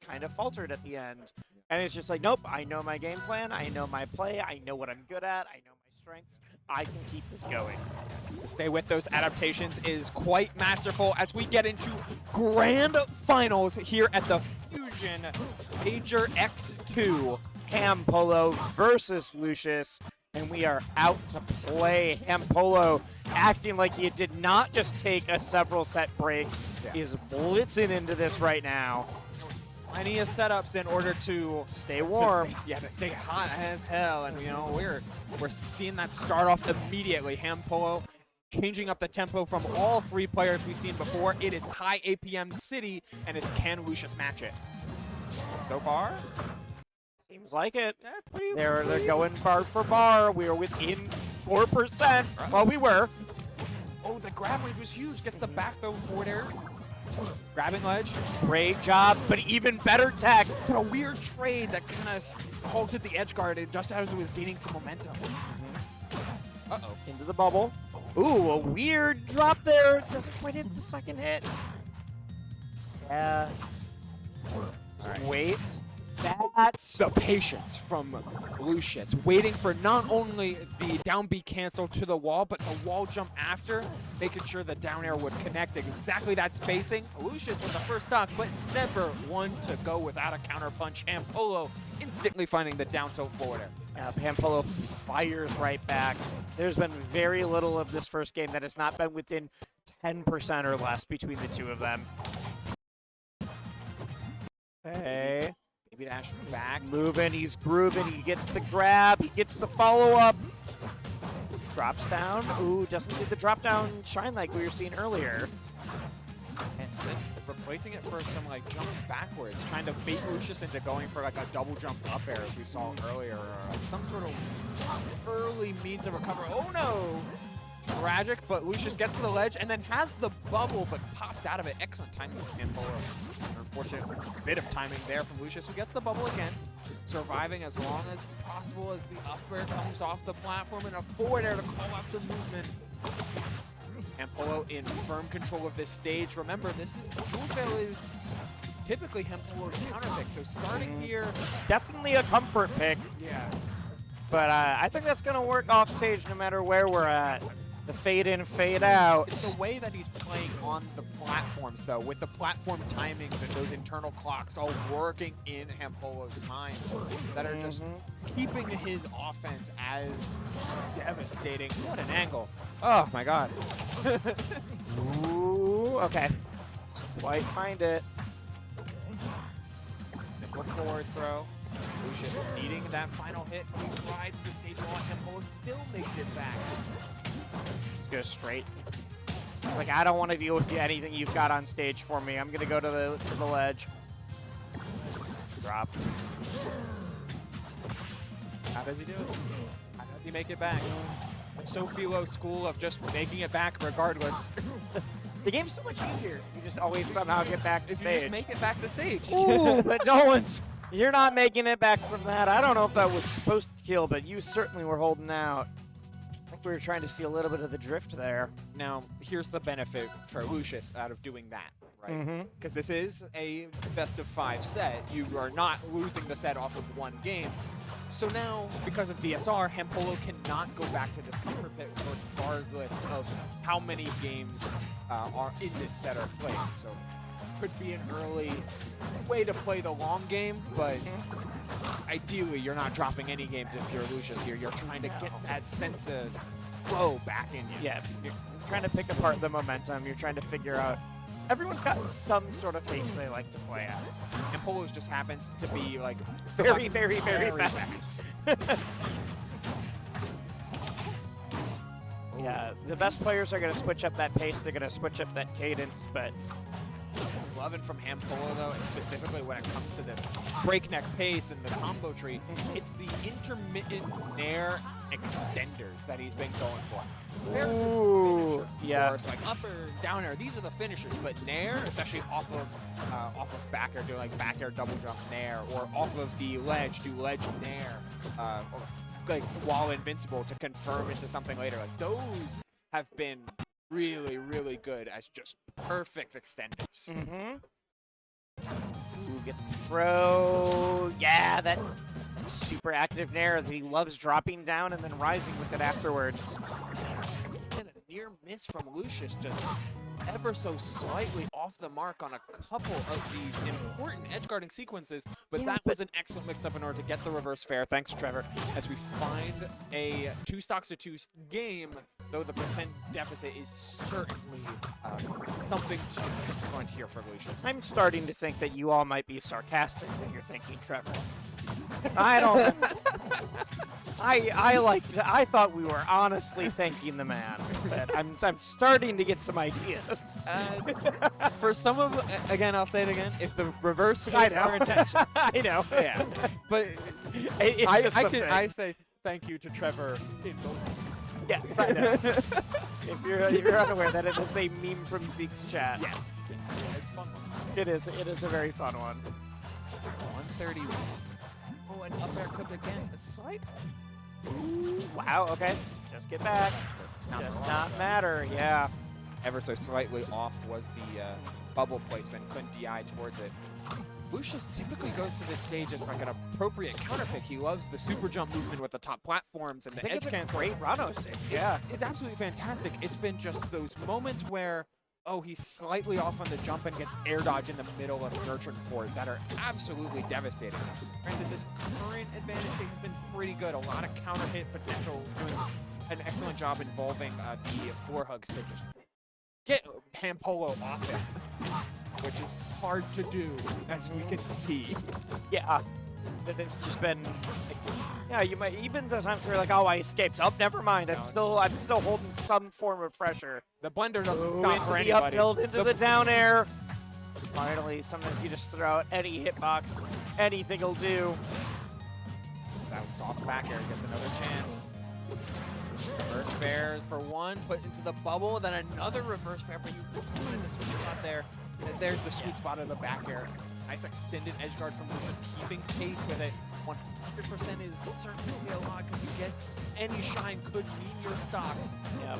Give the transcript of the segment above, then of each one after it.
kind of faltered at the end. And it's just like, nope, I know my game plan, I know my play, I know what I'm good at, I know my strengths, I can keep this going. To stay with those adaptations is quite masterful as we get into grand finals here at the Fusion Major X2. HamPolo versus Lucius, and we are out to play. HamPolo acting like he did not just take a several set break, is blitzing into this right now. Plenty of setups in order to stay warm. To stay hot as hell, and you know we're seeing that start off immediately. HamPolo changing up the tempo from all three players we've seen before. It is high APM City, and it's can Lucius match it? So far, seems like it. Yeah, they're going bar for bar. We are within 4%. Well, we were. Oh, the grab range was huge. Gets the back throw forward air. Grabbing ledge. Great job, but even better tech. But a weird trade that kind of halted the edge guard just as it was gaining some momentum. Uh-oh. Into the bubble. Ooh, a weird drop there. Doesn't quite hit the second hit. Yeah. Just waits. That's the patience from Lucius, waiting for not only the down B cancel to the wall, but the wall jump after, making sure the down air would connect exactly that spacing. Lucius with the first stock, but never one to go without a counter punch. HamPolo instantly finding the down tilt forward air. HamPolo fires right back. There's been very little of this first game that has not been within 10% or less between the two of them. Hey. Maybe dash back. Moving, he's grooving, he gets the grab, he gets the follow-up. Drops down. Ooh, doesn't do the drop down shine like we were seeing earlier. And then replacing it for some like jump backwards, trying to bait Lucius into going for like a double jump up air as we saw earlier. Some sort of early means of recovery. Oh no! Tragic, but Lucius gets to the ledge and then has the bubble, but pops out of it. Excellent timing from HamPolo. Unfortunate bit of timing there from Lucius, who gets the bubble again, surviving as long as possible as the up air comes off the platform and a forward air to call out the movement. HamPolo in firm control of this stage. Remember, this is Julesvale is typically HamPolo's counter pick, so starting here, definitely a comfort pick. Yeah. But I think that's going to work off stage no matter where we're at. The fade in, fade out. It's the way that he's playing on the platforms, though, with the platform timings and those internal clocks all working in HamPolo's time that are just keeping his offense as devastating. What an angle. Oh, my God. Ooh, okay. Doesn't quite find it. Simple forward throw. Lucius needing that final hit. He rides the stage while HamPolo still makes it back. Just go straight. Like, I don't want to deal with anything you've got on stage for me. I'm gonna go to the ledge. Drop. How does he do it? How does he make it back? So Philo school of just making it back regardless. The game's so much easier. You just always somehow get back to if stage. You just make it back to stage. Ooh, but no one's. You're not making it back from that. I don't know if that was supposed to kill, but you certainly were holding out. I think we were trying to see a little bit of the drift there. Now, here's the benefit for Lucius out of doing that, right? Because this is a best-of-5 set. You are not losing the set off of one game. So now, because of DSR, HamPolo cannot go back to this comfort pit regardless of how many games are in this set are played. So could be an early way to play the long game, but ideally you're not dropping any games if you're Lucius here. You're trying to get that sense of flow back in you. Yeah, you're trying to pick apart the momentum. You're trying to figure out. Everyone's got some sort of pace they like to play as. And Polo's just happens to be like very, very, very fast. Yeah, the best players are going to switch up that pace. They're going to switch up that cadence, but loving from HamPolo, though, and specifically when it comes to this breakneck pace and the combo tree, it's the intermittent nair extenders that he's been going for. Ooh, yeah. Course, like up air, down air, these are the finishers, but nair, especially off of back air, do like back air double jump nair, or off of the ledge, do ledge nair, or like while invincible to confirm into something later. Like those have been really, really good as just perfect extenders. gets the throw. Yeah, that super active nair that he loves dropping down and then rising with it afterwards. And a near miss from Lucius, just ever so slightly off the mark on a couple of these important edge guarding sequences, but Yeah, that was an excellent mix-up in order to get the reverse fair. Thanks, Trevor, as we find a 2 stocks to 2 game, though the percent deficit is certainly something to confront here for Lucius. I'm starting to think that you all might be sarcastic when you're thinking, Trevor. I don't. I thought we were honestly thanking the man, but I'm starting to get some ideas. For some of, again, I'll say it again, if the reverse I is know. our intention, I know. yeah, but It's just the thing. I say thank you to Trevor in both. Yes, I know. if you're unaware that it is a meme from Zeke's chat. Yes, it's fun. It is a very fun one. 131. Oh, and up air cooked again. A slight. Wow. Okay. Just get back. Does not matter. Yeah. Ever so slightly off was the bubble placement. Couldn't DI towards it. Lucius typically goes to this stage as like an appropriate counter pick. He loves the super jump movement with the top platforms and I the think edge it's a cancel. great Ranno save. Yeah. It's absolutely fantastic. It's been just those moments where, oh, he's slightly off on the jump and gets air dodge in the middle of nurturing court that are absolutely devastating. Granted, this current advantage pick has been pretty good. A lot of counter hit potential, doing an excellent job involving the floor hugs to just get HamPolo off it, which is hard to do, as we can see. Yeah. It's just been. Yeah, you might even the times where you're like, oh, I escaped. Oh, never mind. I'm still holding some form of pressure. The blender doesn't Ooh, stop into for the anybody. up tilt, into the down air. Finally, sometimes you just throw out any hitbox. Anything will do. That was soft back air. Gets another chance. Reverse fair for one, put into the bubble, then another reverse fair, but you put in the sweet spot there. And there's the sweet spot of the back air. Nice extended edge guard from Lucius, keeping pace with it. 100% is certainly a lot because you get any shine could mean your stock. Yeah.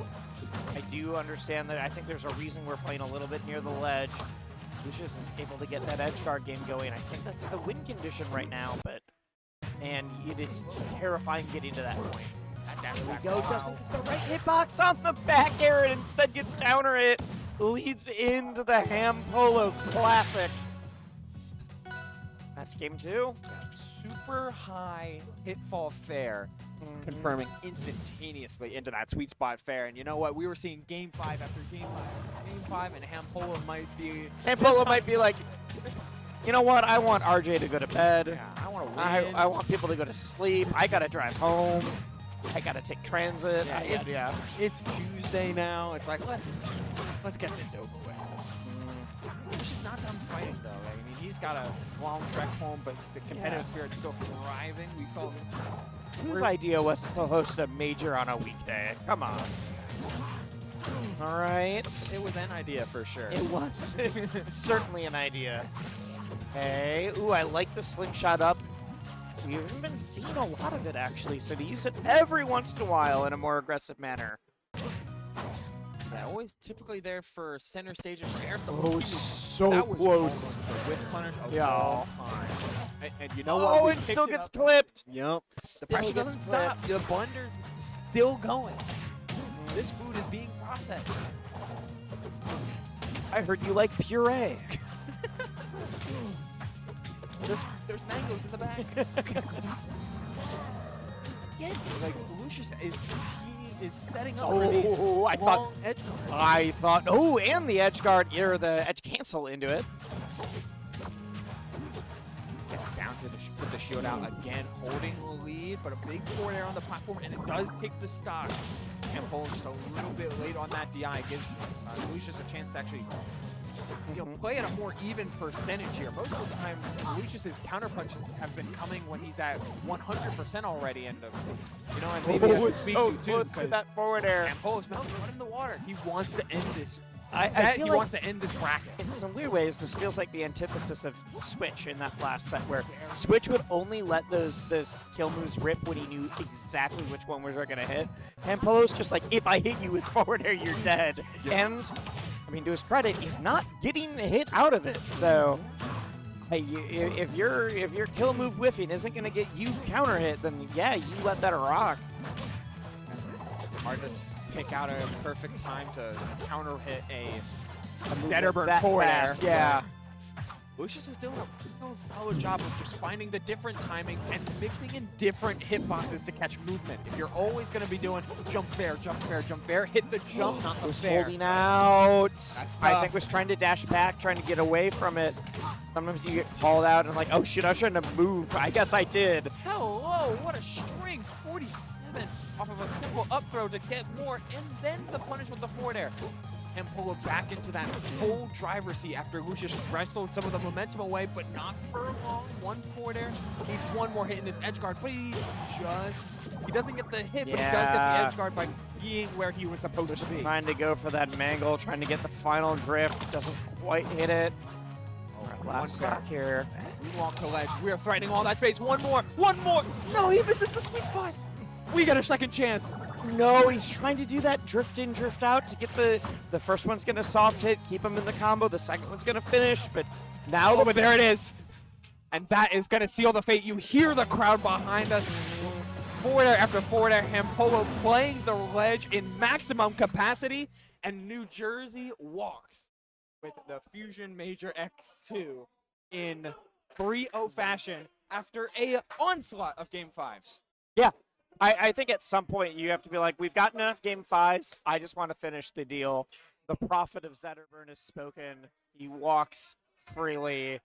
I do understand that. I think there's a reason we're playing a little bit near the ledge. Lucius is able to get that edge guard game going. I think that's the win condition right now, and it is terrifying getting to that point. There we go. Doesn't get the right hitbox on the back air and instead gets counter it. Leads into the HamPolo Classic. That's game 2. Super high hitfall fair, confirming instantaneously into that sweet spot fair. And you know what? We were seeing game 5 after game 5. Game 5, and HamPolo might be... HamPolo might be like, you know what? I want RJ to go to bed. Yeah, I want to win. I want people to go to sleep. I got to drive home. I got to take transit. Yeah, it's Tuesday now. It's like, let's get this over with. He's just not done fighting, though. I mean, he's got a long trek home, but the competitive spirit's still thriving. We saw... Whose idea was it to host a major on a weekday? Come on. All right. It was an idea for sure. It was. Certainly an idea. Hey. Ooh, I like the slingshot up. We haven't been seeing a lot of it, actually, so to use it every once in a while in a more aggressive manner. Yeah, always typically there for center stage and air. Oh, so that was close. almost the whiff punish of all time. And you know what? Oh, We it picked still it gets up. clipped. Yep. The Still pressure gets doesn't stop. clipped. The blunder's still going. This food is being processed. I heard you like puree. There's mangoes in the bag. Yeah, like Lucius is setting up for these I long edge guards. I thought, oh, and the edge guard, or the edge cancel into it. Gets down to put the shield out again, holding the lead, but a big forward air on the platform, and it does take the stock. HamPolo just a little bit late on that DI. It gives Lucius a chance to actually play at a more even percentage here. Most of the time, Lucius's counter punches have been coming when he's at 100% already, and and maybe I should speak so too close soon with that forward air. HamPolo's foot in the water. He wants to end this. I feel He like wants to end this bracket. in some weird ways, this feels like the antithesis of Switch in that last set, where Switch would only let those kill moves rip when he knew exactly which one was going to hit. HamPolo's just like, if I hit you with forward air, you're dead. And, I mean, to his credit, he's not getting a hit out of it. So, Hey, if your kill move whiffing isn't going to get you counter hit, then yeah, you let that rock. Hard to pick out a perfect time to counter hit a move Zetterburn that forward air. fast, yeah. Lucius is doing a real solid job of just finding the different timings and mixing in different hitboxes to catch movement. If you're always going to be doing jump fair, jump fair, jump fair, hit the jump, not the Was fair. holding out. That's I tough. think was trying to dash back, trying to get away from it. Sometimes you get called out and like, oh shit, I shouldn't have moved. I guess I did. Hello, what a string. 47 off of a simple up throw to get more, and then the punish with the forward air. HamPolo back into that full driver's seat after Lucius wrestled some of the momentum away, but not for long. One forward air. Needs one more hit in this edge guard, but he doesn't get the hit, but he does get the edge guard by being where he was supposed to be. Trying to go for that mangle, trying to get the final drift. Doesn't quite hit it. Last stock here. We walk to ledge. We are threatening all that space. One more. No, he misses the sweet spot. We got a second chance. No, he's trying to do that drift in, drift out to get the first one's going to soft hit, keep him in the combo. The second one's going to finish, but now... Oh, but there it is. And that is going to seal the fate. You hear the crowd behind us. Forward air after forward air. HamPolo playing the ledge in maximum capacity. And New Jersey walks with the Fusion Major X2 in 3-0 fashion after a onslaught of Game 5s. Yeah. I think at some point you have to be like, we've gotten enough Game 5s. I just want to finish the deal. The prophet of Zetterburn has spoken. He walks freely.